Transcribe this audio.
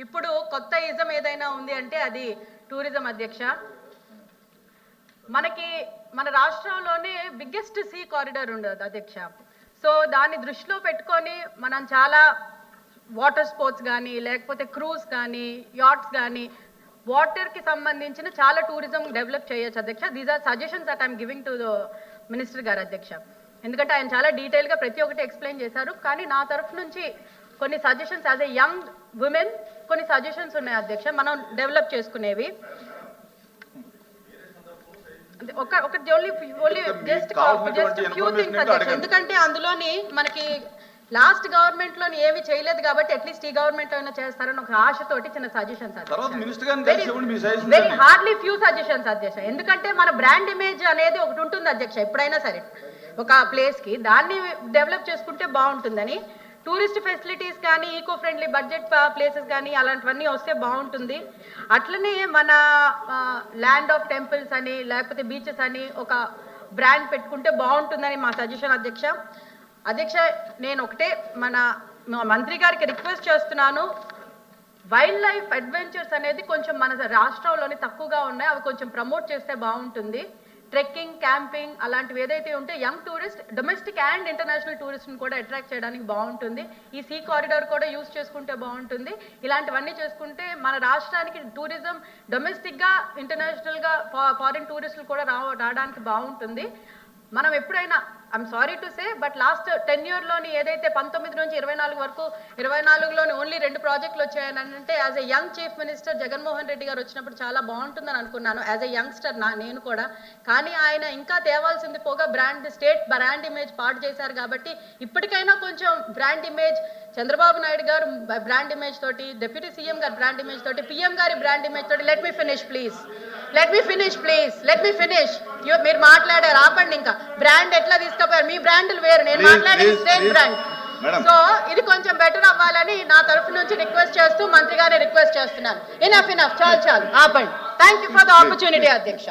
ఇప్పుడు కొత్త ఇజం ఏదైనా ఉంది అంటే అది టూరిజం అధ్యక్ష. మన రాష్ట్రంలోనే బిగ్గెస్ట్ సీ కారిడార్ ఉండదు అధ్యక్ష. సో దాన్ని దృష్టిలో పెట్టుకొని మనం చాలా వాటర్ స్పోర్ట్స్ కానీ లేకపోతే క్రూజ్ కానీ యాట్స్ కానీ వాటర్కి సంబంధించిన చాలా టూరిజం డెవలప్ చేయొచ్చు అధ్యక్ష. These are suggestions that I'm giving to the minister గారు అధ్యక్ష. ఎందుకంటే ఆయన చాలా డీటెయిల్గా ప్రతి ఒక్కటి ఎక్స్ప్లెయిన్ చేశారు. కానీ నా తరఫు నుంచి కొన్ని suggestions as a young women కొన్ని సజెషన్స్ ఉన్నాయి అధ్యక్ష, మనం డెవలప్ చేసుకునేవి. ఒకటి ఓన్లీ జస్ట్ ఫ్యూ థింగ్స్ అధ్యక్ష. ఎందుకంటే అందులోని మనకి లాస్ట్ గవర్నమెంట్ లోని ఏమి చేయలేదు కాబట్టి అట్లీస్ట్ ఈ గవర్నమెంట్ లో అయినా చేస్తారని ఒక ఆశతోటి చిన్న suggestions very hardly few suggestions అధ్యక్ష. ఎందుకంటే మన బ్రాండ్ ఇమేజ్ అనేది ఒకటి ఉంటుంది అధ్యక్ష. ఎప్పుడైనా సరే ఒక ప్లేస్ కి దాన్ని డెవలప్ చేసుకుంటే బాగుంటుందని, టూరిస్ట్ ఫెసిలిటీస్ కానీ ఈకో ఫ్రెండ్లీ బడ్జెట్ ప్లేసెస్ కానీ అలాంటివన్నీ వస్తే బాగుంటుంది. అట్లనే మన ల్యాండ్ ఆఫ్ టెంపుల్స్ అని లేకపోతే బీచెస్ అని ఒక బ్రాండ్ పెట్టుకుంటే బాగుంటుందని మా సజెషన్ అధ్యక్ష. అధ్యక్ష నేను ఒకటే మన మంత్రి గారికి రిక్వెస్ట్ చేస్తున్నాను, వైల్డ్ లైఫ్ అడ్వెంచర్స్ అనేది కొంచెం మన రాష్ట్రంలోని తక్కువగా ఉన్నాయి, అవి కొంచెం ప్రమోట్ చేస్తే బాగుంటుంది. ట్రెక్కింగ్, క్యాంపింగ్ అలాంటివి ఏదైతే ఉంటే young tourist, domestic and international టూరిస్ట్ని కూడా అట్రాక్ట్ చేయడానికి బాగుంటుంది. ఈ సీ కారిడార్ కూడా యూజ్ చేసుకుంటే బాగుంటుంది. ఇలాంటివన్నీ చేసుకుంటే మన రాష్ట్రానికి టూరిజం డొమెస్టిక్గా ఇంటర్నేషనల్గా ఫారిన్ టూరిస్టులు కూడా రావడానికి బాగుంటుంది. మనం ఎప్పుడైనా I'm sorry to say but last 10 yearలోని ఏదైతే 19 నుంచి 24 వరకు 24లోని ఓన్లీ 2 ప్రాజెక్టులు వచ్చాయని అంటే as a young chief minister Jaganmohan Reddy గారు వచ్చినప్పుడు చాలా బాగుంటుందని అనుకున్నాను యాజ్ ఎ యంగ్స్టర్ నేను కూడా. కానీ ఆయన ఇంకా తేవాల్సింది పోగా స్టేట్ బ్రాండ్ ఇమేజ్ పాడు చేశారు. కాబట్టి ఇప్పటికైనా కొంచెం బ్రాండ్ ఇమేజ్ చంద్రబాబు నాయుడు గారు బ్రాండ్ ఇమేజ్ తోటి, డిప్యూటీ సీఎం గారు బ్రాండ్ ఇమేజ్ తోటి, పిఎం గారి బ్రాండ్ ఇమేజ్ తోటి లెట్ మీ ఫినిష్ ప్లీజ్ మీరు మాట్లాడారు ఆపండి. ఇంకా బ్రాండ్ ఎట్లా తీసుకుపోయారు, మీ బ్రాండ్లు వేరు, నేను మాట్లాడేది స్టేట్ బ్రాండ్. సో ఇది కొంచెం బెటర్ అవ్వాలని నా తరఫు నుంచి రిక్వెస్ట్ చేస్తూ మంత్రి గారిని రిక్వెస్ట్ చేస్తున్నాను. ఇనఫ్ చాలు ఆపండి. Thank you for the opportunity అధ్యక్ష.